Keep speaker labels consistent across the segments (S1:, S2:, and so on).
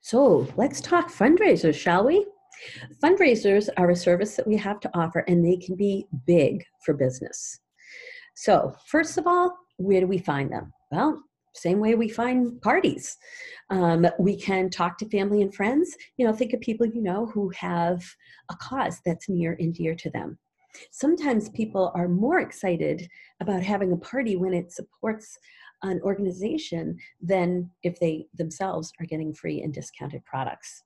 S1: So let's talk fundraisers, shall we? Fundraisers are a service that we have to offer, and they can be big for business. So first of all, where do we find them? Well, same way we find parties. We can talk to family and friends. Think of people who have a cause that's near and dear to them. Sometimes people are more excited about having a party when it supports an organization than if they themselves are getting free and discounted products.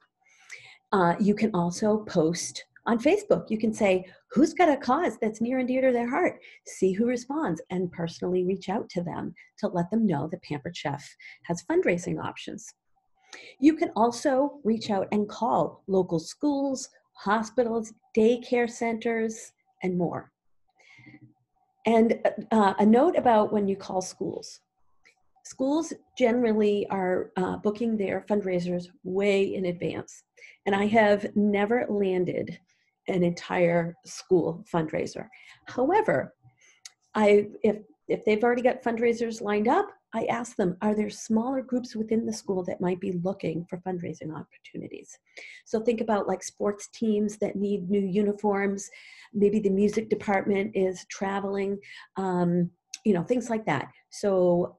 S1: You can also post on Facebook. You can say, who's got a cause that's near and dear to their heart? See who responds and personally reach out to them to let them know that Pampered Chef has fundraising options. You can also reach out and call local schools, hospitals, daycare centers, and more. And a note about when you call schools. Schools generally are booking their fundraisers way in advance. And I have never landed an entire school fundraiser. However, if they've already got fundraisers lined up, I ask them, are there smaller groups within the school that might be looking for fundraising opportunities? So think about like sports teams that need new uniforms. Maybe the music department is traveling, things like that. So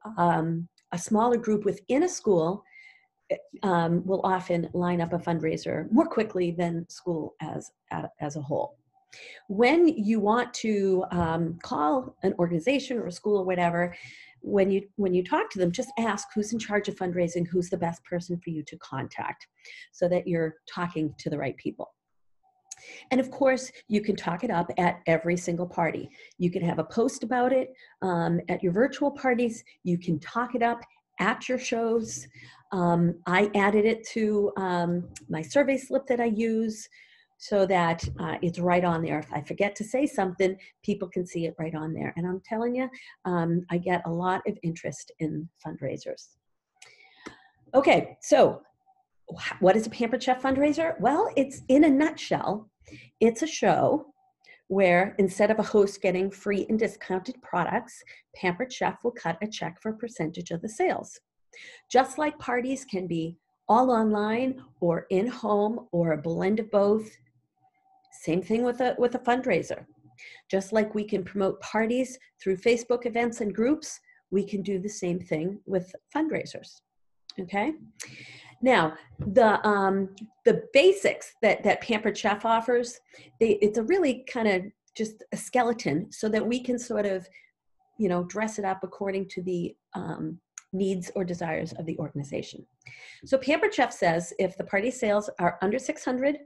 S1: a smaller group within a school will often line up a fundraiser more quickly than school as a whole. When you want to call an organization or a school or whatever, when you talk to them, just ask who's in charge of fundraising, who's the best person for you to contact, so that you're talking to the right people. And of course, you can talk it up at every single party. You can have a post about it at your virtual parties. You can talk it up at your shows. I added it to my survey slip that I use so that it's right on there. If I forget to say something, people can see it right on there. And I'm telling you, I get a lot of interest in fundraisers. Okay, so what is a Pampered Chef fundraiser? Well, it's in a nutshell, it's a show where instead of a host getting free and discounted products, Pampered Chef will cut a check for a percentage of the sales. Just like parties can be all online or in home or a blend of both, same thing with a fundraiser. Just like we can promote parties through Facebook events and groups, we can do the same thing with fundraisers. Okay? Now, the basics that Pampered Chef offers, it's a really kind of just a skeleton so that we can sort of, dress it up according to the needs or desires of the organization. So Pampered Chef says if the party sales are under 600,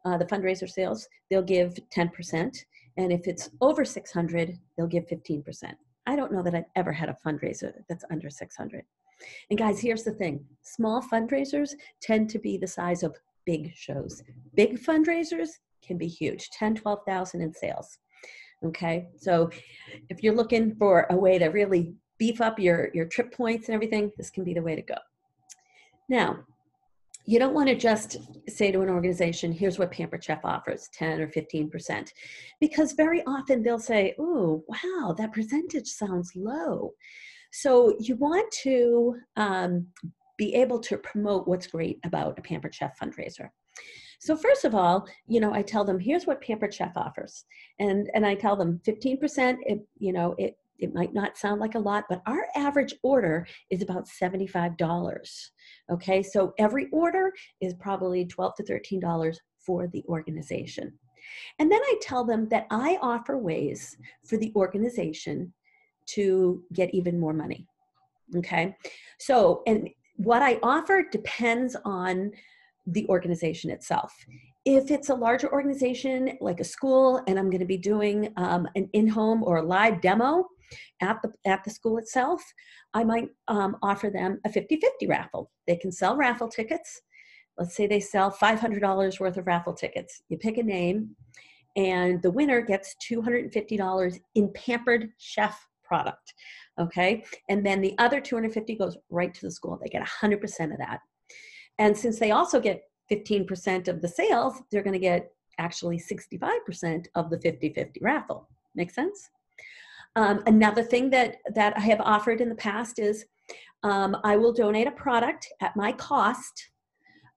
S1: the fundraiser sales, they'll give 10%. And if it's over 600, they'll give 15%. I don't know that I've ever had a fundraiser that's under 600. And guys, here's the thing. Small fundraisers tend to be the size of big shows. Big fundraisers can be huge, 10, 12,000 in sales. Okay, so if you're looking for a way to really beef up your trip points and everything, this can be the way to go. Now, you don't want to just say to an organization, here's what Pampered Chef offers, 10 or 15%, because very often they'll say, oh, wow, that percentage sounds low. So you want to be able to promote what's great about a Pampered Chef fundraiser. So first of all, I tell them, here's what Pampered Chef offers. And I tell them 15%, it might not sound like a lot, but our average order is about $75. Okay, so every order is probably $12 to $13 for the organization. And then I tell them that I offer ways for the organization to get even more money. Okay, so, and what I offer depends on the organization itself. If it's a larger organization like a school and I'm going to be doing an in-home or a live demo at the school itself, I might offer them a 50-50 raffle. They can sell raffle tickets. Let's say they sell $500 worth of raffle tickets. You pick a name and the winner gets $250 in Pampered Chef product. Okay, and then the other $250 goes right to the school. They get 100% of that. And since they also get 15% of the sales, they're going to get actually 65% of the 50-50 raffle. Make sense? Another thing that I have offered in the past is I will donate a product at my cost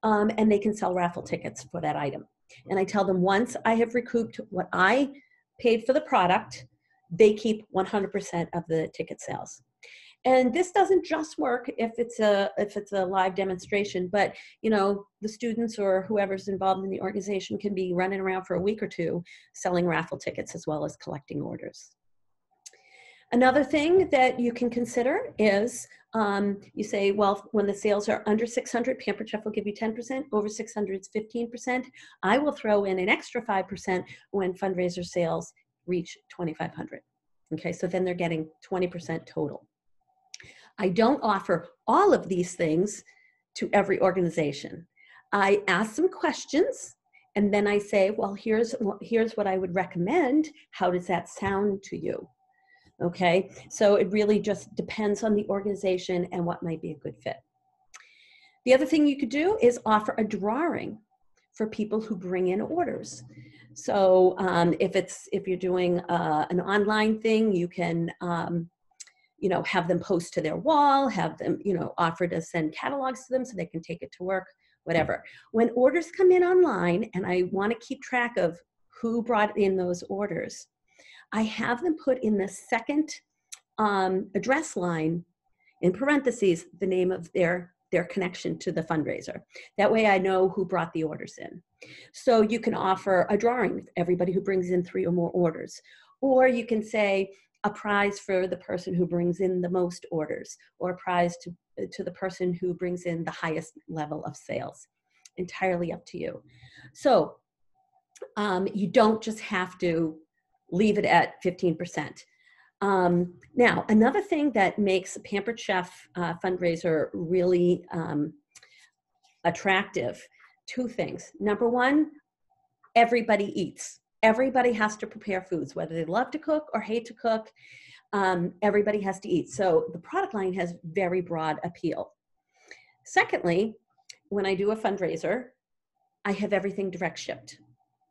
S1: and they can sell raffle tickets for that item. And I tell them once I have recouped what I paid for the product, they keep 100% of the ticket sales. And this doesn't just work if it's a live demonstration, but the students or whoever's involved in the organization can be running around for a week or two selling raffle tickets as well as collecting orders. Another thing that you can consider is you say, well, when the sales are under 600, Pampered Chef will give you 10%, over 600 it's 15%. I will throw in an extra 5% when fundraiser sales reach 2,500. Okay, so then they're getting 20% total. I don't offer all of these things to every organization. I ask them questions and then I say, well, here's what I would recommend. How does that sound to you? Okay, so it really just depends on the organization and what might be a good fit. The other thing you could do is offer a drawing for people who bring in orders. So if you're doing an online thing, you can have them post to their wall, have them offer to send catalogs to them so they can take it to work, whatever. When orders come in online, and I want to keep track of who brought in those orders, I have them put in the second address line, in parentheses, the name of their connection to the fundraiser. That way I know who brought the orders in. So you can offer a drawing with everybody who brings in 3 or more orders. Or you can say a prize for the person who brings in the most orders, or a prize to the person who brings in the highest level of sales. Entirely up to you. So you don't just have to leave it at 15%. Now, another thing that makes a Pampered Chef fundraiser really attractive, 2 things. Number one, everybody eats. Everybody has to prepare foods, whether they love to cook or hate to cook. Everybody has to eat. So the product line has very broad appeal. Secondly, when I do a fundraiser, I have everything direct shipped.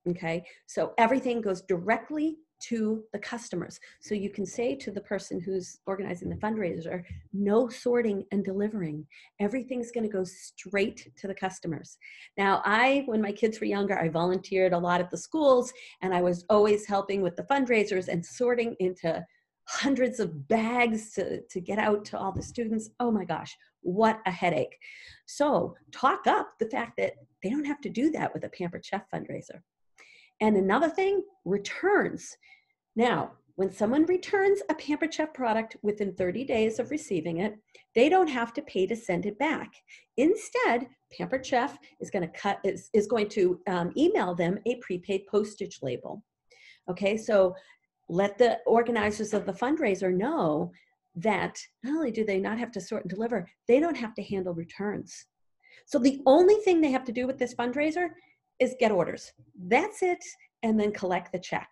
S1: Okay, so everything goes directly to the customers. So you can say to the person who's organizing the fundraiser, no sorting and delivering. Everything's going to go straight to the customers. Now, when my kids were younger, I volunteered a lot at the schools, and I was always helping with the fundraisers and sorting into hundreds of bags to get out to all the students. Oh my gosh, what a headache. So talk up the fact that they don't have to do that with a Pampered Chef fundraiser. And another thing, returns. Now, when someone returns a Pampered Chef product within 30 days of receiving it, they don't have to pay to send it back. Instead, Pampered Chef is going to email them a prepaid postage label. Okay, so let the organizers of the fundraiser know that not only do they not have to sort and deliver, they don't have to handle returns. So the only thing they have to do with this fundraiser is get orders. That's it, and then collect the check.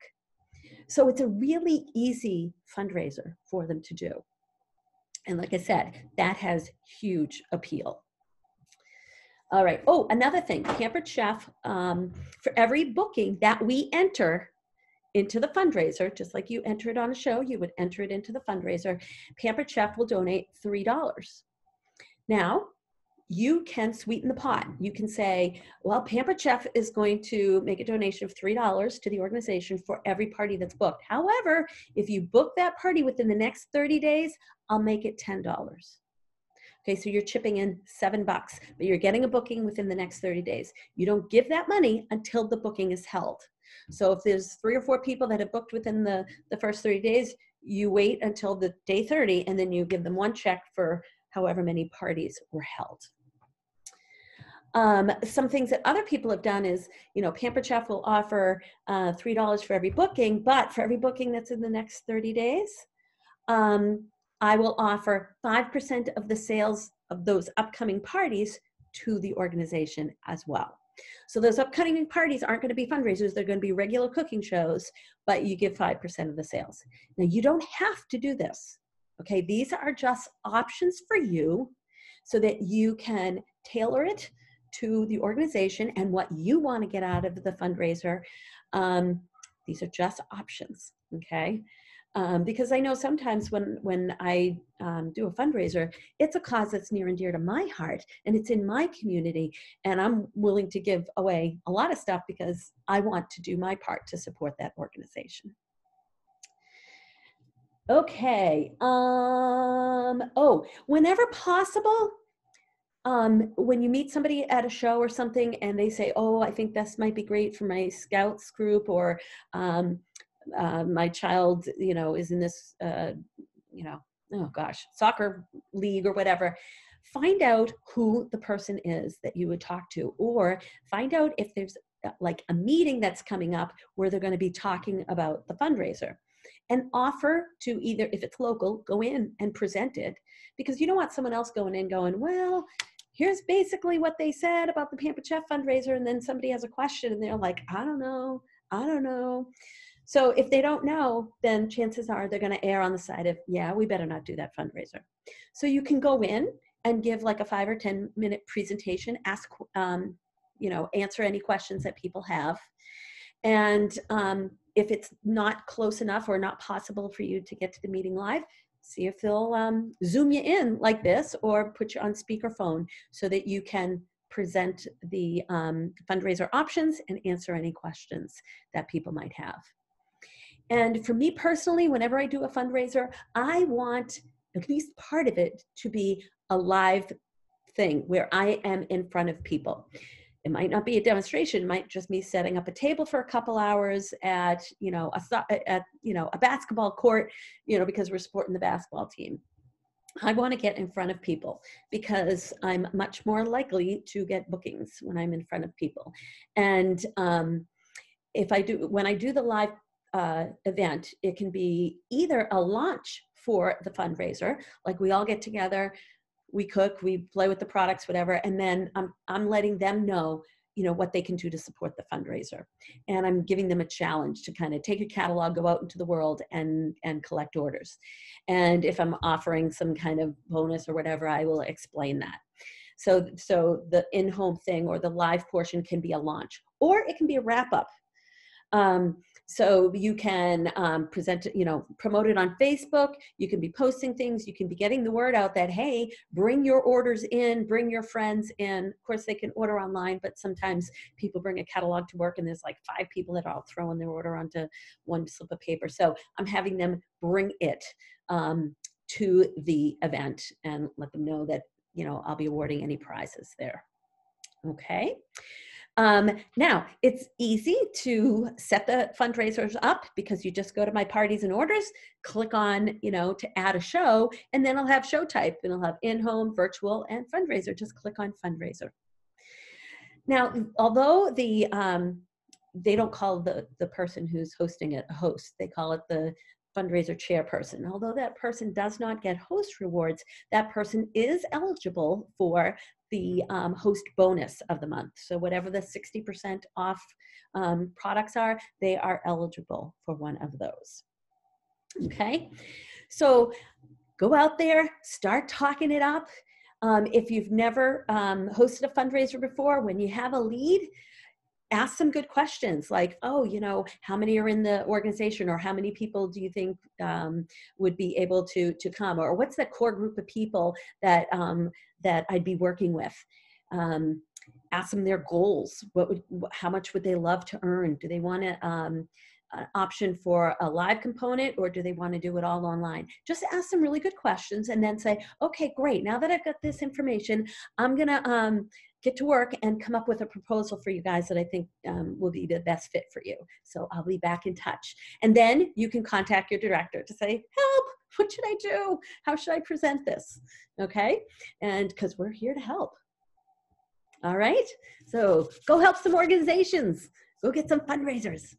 S1: So it's a really easy fundraiser for them to do. And like I said, that has huge appeal. All right. Oh, another thing, Pampered Chef, for every booking that we enter into the fundraiser, just like you enter it on a show, you would enter it into the fundraiser, Pampered Chef will donate $3. Now, you can sweeten the pot. You can say, well, Pampered Chef is going to make a donation of $3 to the organization for every party that's booked. However, if you book that party within the next 30 days, I'll make it $10. Okay, so you're chipping in $7, but you're getting a booking within the next 30 days. You don't give that money until the booking is held. So if there's 3 or 4 people that have booked within the first 30 days, you wait until the day 30, and then you give them one check for however many parties were held. Some things that other people have done is, Pampered Chef will offer $3 for every booking, but for every booking that's in the next 30 days, I will offer 5% of the sales of those upcoming parties to the organization as well. So those upcoming parties aren't going to be fundraisers. They're going to be regular cooking shows, but you give 5% of the sales. Now, you don't have to do this. Okay, these are just options for you so that you can tailor it to the organization and what you want to get out of the fundraiser. These are just options, okay? Because I know sometimes when I do a fundraiser, it's a cause that's near and dear to my heart, and it's in my community, and I'm willing to give away a lot of stuff because I want to do my part to support that organization. Okay. Oh, whenever possible, when you meet somebody at a show or something and they say, oh, I think this might be great for my scouts group, or my child, is in this, oh gosh, soccer league or whatever, find out who the person is that you would talk to, or find out if there's like a meeting that's coming up where they're going to be talking about the fundraiser, and offer to, either if it's local, go in and present it, because you don't want someone else going in going, well, here's basically what they said about the Pampered Chef fundraiser, and then somebody has a question and they're like, I don't know. So if they don't know, then chances are they're going to err on the side of, yeah, we better not do that fundraiser. So you can go in and give like a 5 or 10 minute presentation, ask, answer any questions that people have. And if it's not close enough or not possible for you to get to the meeting live, see if they'll Zoom you in like this, or put you on speakerphone so that you can present the fundraiser options and answer any questions that people might have. And for me personally, whenever I do a fundraiser, I want at least part of it to be a live thing where I am in front of people. It might not be a demonstration. It might just be setting up a table for a couple hours at, a basketball court, because we're supporting the basketball team. I want to get in front of people because I'm much more likely to get bookings when I'm in front of people. And when I do the live event, it can be either a launch for the fundraiser, like we all get together, we cook, we play with the products, whatever, and then I'm letting them know, what they can do to support the fundraiser. And I'm giving them a challenge to kind of take a catalog, go out into the world and collect orders. And if I'm offering some kind of bonus or whatever, I will explain that. So the in-home thing or the live portion can be a launch, or it can be a wrap-up. So you can present it, promote it on Facebook. You can be posting things. You can be getting the word out that, hey, bring your orders in, bring your friends in. Of course, they can order online, but sometimes people bring a catalog to work and there's like 5 people that are all throwing their order onto one slip of paper. So I'm having them bring it to the event and let them know that, I'll be awarding any prizes there. Okay. Now, it's easy to set the fundraisers up because you just go to my parties and orders, click on, to add a show, and then I'll have show type, and I'll have in-home, virtual, and fundraiser. Just click on fundraiser. Now, although they don't call the person who's hosting it a host, they call it the fundraiser chairperson. Although that person does not get host rewards, that person is eligible for the host bonus of the month. So whatever the 60% off products are, they are eligible for one of those. Okay, so go out there, start talking it up. If you've never hosted a fundraiser before, when you have a lead, ask some good questions like, oh, how many are in the organization, or how many people do you think would be able to come, or what's the core group of people that that I'd be working with. Ask them their goals. How much would they love to earn? Do they want an option for a live component, or do they want to do it all online? Just ask some really good questions and then say, okay, great. Now that I've got this information, I'm going to get to work and come up with a proposal for you guys that I think will be the best fit for you. So I'll be back in touch. And then you can contact your director to say, help, what should I do? How should I present this? Okay. And because we're here to help. All right. So go help some organizations. Go get some fundraisers.